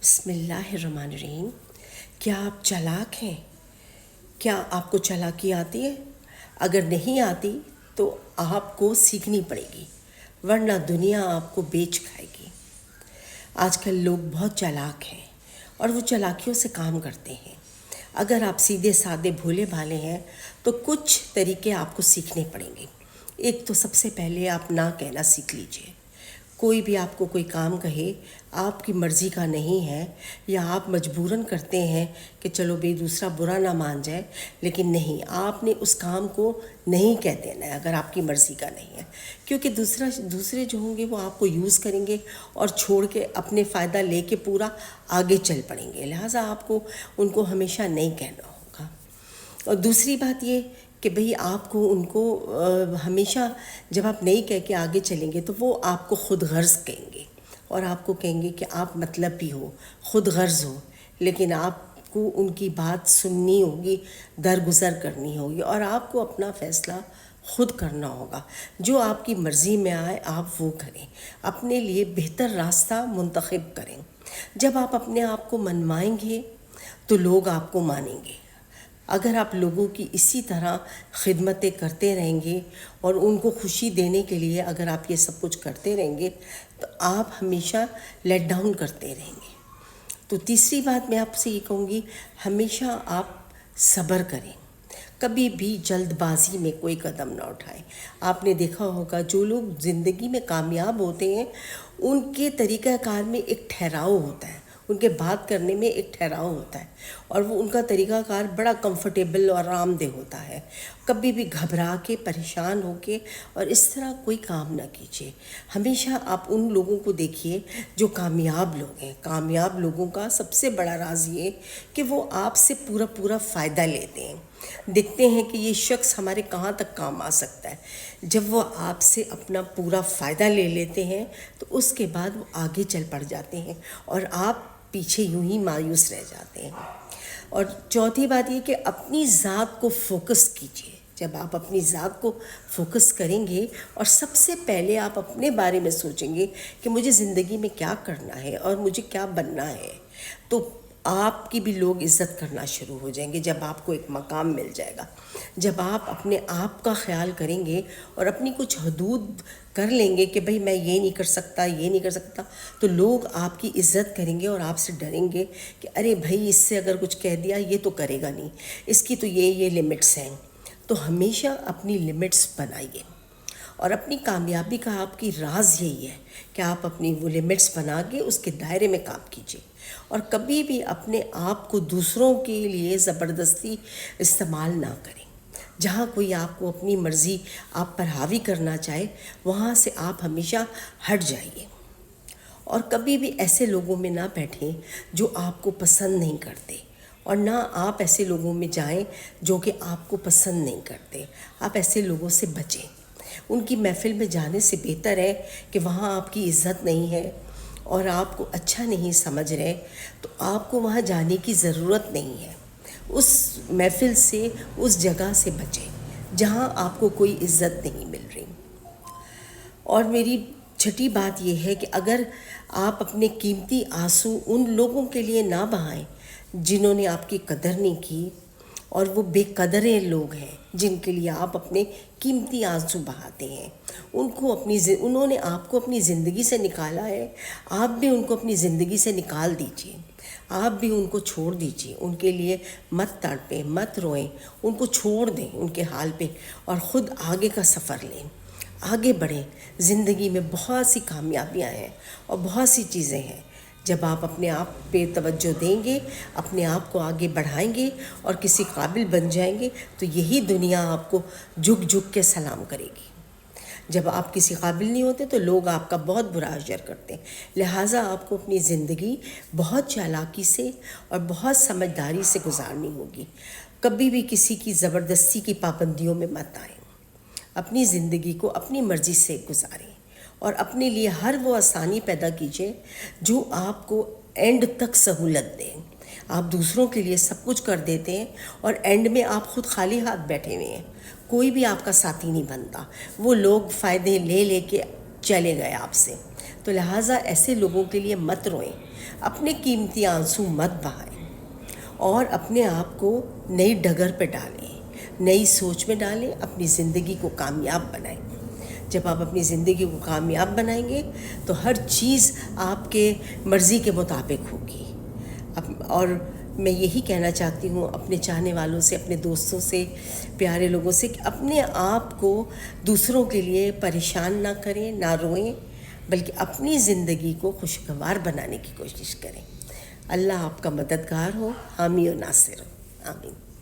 بسم اللہ الرحمن الرحیم۔ کیا آپ چالاک ہیں؟ کیا آپ کو چالاکی آتی ہے؟ اگر نہیں آتی تو آپ کو سیکھنی پڑے گی، ورنہ دنیا آپ کو بیچ کھائے گی۔ آج کل لوگ بہت چالاک ہیں اور وہ چالاکیوں سے کام کرتے ہیں۔ اگر آپ سیدھے سادے بھولے بھالے ہیں تو کچھ طریقے آپ کو سیکھنے پڑیں گے۔ ایک تو سب سے پہلے آپ نہ کہنا سیکھ لیجئے۔ کوئی بھی آپ کو کوئی کام کہے آپ کی مرضی کا نہیں ہے، یا آپ مجبوراً کرتے ہیں کہ چلو بھئی دوسرا برا نہ مان جائے، لیکن نہیں، آپ نے اس کام کو نہیں کہہ دینا ہے اگر آپ کی مرضی کا نہیں ہے، کیونکہ دوسرے جو ہوں گے وہ آپ کو یوز کریں گے اور چھوڑ کے اپنے فائدہ لے کے پورا آگے چل پڑیں گے۔ لہٰذا آپ کو ان کو ہمیشہ نہیں کہنا ہوگا۔ اور دوسری بات یہ کہ بھئی آپ کو ان کو ہمیشہ جب آپ نہیں کہہ کے آگے چلیں گے تو وہ آپ کو خود غرض کہیں گے، اور آپ کو کہیں گے کہ آپ مطلب بھی ہو، خود غرض ہو، لیکن آپ کو ان کی بات سننی ہوگی، درگزر کرنی ہوگی، اور آپ کو اپنا فیصلہ خود کرنا ہوگا۔ جو آپ کی مرضی میں آئے آپ وہ کریں، اپنے لیے بہتر راستہ منتخب کریں۔ جب آپ اپنے آپ کو منوائیں گے تو لوگ آپ کو مانیں گے۔ اگر آپ لوگوں کی اسی طرح خدمتیں کرتے رہیں گے اور ان کو خوشی دینے کے لیے اگر آپ یہ سب کچھ کرتے رہیں گے تو آپ ہمیشہ لیٹ ڈاؤن کرتے رہیں گے۔ تو تیسری بات میں آپ سے یہ کہوں گی، ہمیشہ آپ صبر کریں، کبھی بھی جلد بازی میں کوئی قدم نہ اٹھائیں۔ آپ نے دیکھا ہوگا جو لوگ زندگی میں کامیاب ہوتے ہیں ان کے طریقہ کار میں ایک ٹھہراؤ ہوتا ہے، ان کے بات کرنے میں ایک ٹھہراؤ ہوتا ہے، اور وہ ان کا طریقہ کار بڑا کمفرٹیبل اور آرام دہ ہوتا ہے۔ کبھی بھی گھبرا کے، پریشان ہو کے اور اس طرح کوئی کام نہ کیجیے۔ ہمیشہ آپ ان لوگوں کو دیکھیے جو کامیاب لوگ ہیں۔ کامیاب لوگوں کا سب سے بڑا راز یہ کہ وہ آپ سے پورا فائدہ لیتے ہیں، دیکھتے ہیں کہ یہ شخص ہمارے کہاں تک کام آ سکتا ہے۔ جب وہ آپ سے اپنا پورا فائدہ لے لیتے ہیں تو اس کے بعد وہ آگے چل پڑ جاتے ہیں اور آپ پیچھے یوں ہی مایوس رہ جاتے ہیں۔ اور چوتھی بات یہ کہ اپنی ذات کو فوکس کیجیے۔ جب آپ اپنی ذات کو فوکس کریں گے اور سب سے پہلے آپ اپنے بارے میں سوچیں گے کہ مجھے زندگی میں کیا کرنا ہے اور مجھے کیا بننا ہے، تو آپ کی بھی لوگ عزت کرنا شروع ہو جائیں گے جب آپ کو ایک مقام مل جائے گا۔ جب آپ اپنے آپ کا خیال کریں گے اور اپنی کچھ حدود کر لیں گے کہ بھئی میں یہ نہیں کر سکتا، یہ نہیں کر سکتا، تو لوگ آپ کی عزت کریں گے اور آپ سے ڈریں گے کہ ارے بھائی اس سے اگر کچھ کہہ دیا یہ تو کرے گا نہیں، اس کی تو یہ لمٹس ہیں۔ تو ہمیشہ اپنی لمٹس بنائیے، اور اپنی کامیابی کا آپ کی راز یہی ہے کہ آپ اپنی وہ لمٹس بنا کے اس کے دائرے میں کام کیجیے، اور کبھی بھی اپنے آپ کو دوسروں کے لیے زبردستی استعمال نہ کریں۔ جہاں کوئی آپ کو اپنی مرضی آپ پر حاوی کرنا چاہے وہاں سے آپ ہمیشہ ہٹ جائیے، اور کبھی بھی ایسے لوگوں میں نہ بیٹھیں جو آپ کو پسند نہیں کرتے، اور نہ آپ ایسے لوگوں میں جائیں جو کہ آپ کو پسند نہیں کرتے۔ آپ ایسے لوگوں سے بچیں۔ ان کی محفل میں جانے سے بہتر ہے کہ وہاں آپ کی عزت نہیں ہے اور آپ کو اچھا نہیں سمجھ رہے، تو آپ کو وہاں جانے کی ضرورت نہیں ہے۔ اس محفل سے، اس جگہ سے بچیں جہاں آپ کو کوئی عزت نہیں مل رہی۔ اور میری چھٹی بات یہ ہے کہ اگر آپ اپنے قیمتی آنسو ان لوگوں کے لیے نہ بہائیں جنہوں نے آپ کی قدر نہیں کی، اور وہ بے قدرے لوگ ہیں جن کے لیے آپ اپنے قیمتی آنسو بہاتے ہیں، انہوں نے آپ کو اپنی زندگی سے نکالا ہے، آپ بھی ان کو اپنی زندگی سے نکال دیجئے، آپ بھی ان کو چھوڑ دیجئے، ان کے لیے مت تڑپیں، مت روئیں، ان کو چھوڑ دیں ان کے حال پہ، اور خود آگے کا سفر لیں، آگے بڑھیں۔ زندگی میں بہت سی کامیابیاں ہیں اور بہت سی چیزیں ہیں۔ جب آپ اپنے آپ پہ توجہ دیں گے، اپنے آپ کو آگے بڑھائیں گے اور کسی قابل بن جائیں گے تو یہی دنیا آپ کو جھک جھک کے سلام کرے گی۔ جب آپ کسی قابل نہیں ہوتے تو لوگ آپ کا بہت برا اشر کرتے ہیں۔ لہٰذا آپ کو اپنی زندگی بہت چالاکی سے اور بہت سمجھداری سے گزارنی ہوگی۔ کبھی بھی کسی کی زبردستی کی پابندیوں میں مت آئیں۔ اپنی زندگی کو اپنی مرضی سے گزاریں، اور اپنے لیے ہر وہ آسانی پیدا کیجیے جو آپ کو اینڈ تک سہولت دیں۔ آپ دوسروں کے لیے سب کچھ کر دیتے ہیں اور اینڈ میں آپ خود خالی ہاتھ بیٹھے ہوئے ہیں، کوئی بھی آپ کا ساتھی نہیں بنتا، وہ لوگ فائدے لے کے چلے گئے آپ سے۔ تو لہٰذا ایسے لوگوں کے لیے مت روئیں، اپنے قیمتی آنسو مت بہائیں اور اپنے آپ کو نئی ڈگر پہ ڈالیں، نئی سوچ میں ڈالیں، اپنی زندگی کو کامیاب بنائیں۔ جب آپ اپنی زندگی کو کامیاب بنائیں گے تو ہر چیز آپ کے مرضی کے مطابق ہوگی۔ اور میں یہی کہنا چاہتی ہوں اپنے چاہنے والوں سے، اپنے دوستوں سے، پیارے لوگوں سے، کہ اپنے آپ کو دوسروں کے لیے پریشان نہ کریں، نہ روئیں، بلکہ اپنی زندگی کو خوشگوار بنانے کی کوشش کریں۔ اللہ آپ کا مددگار ہو، حامی و ناصر ہو، آمین۔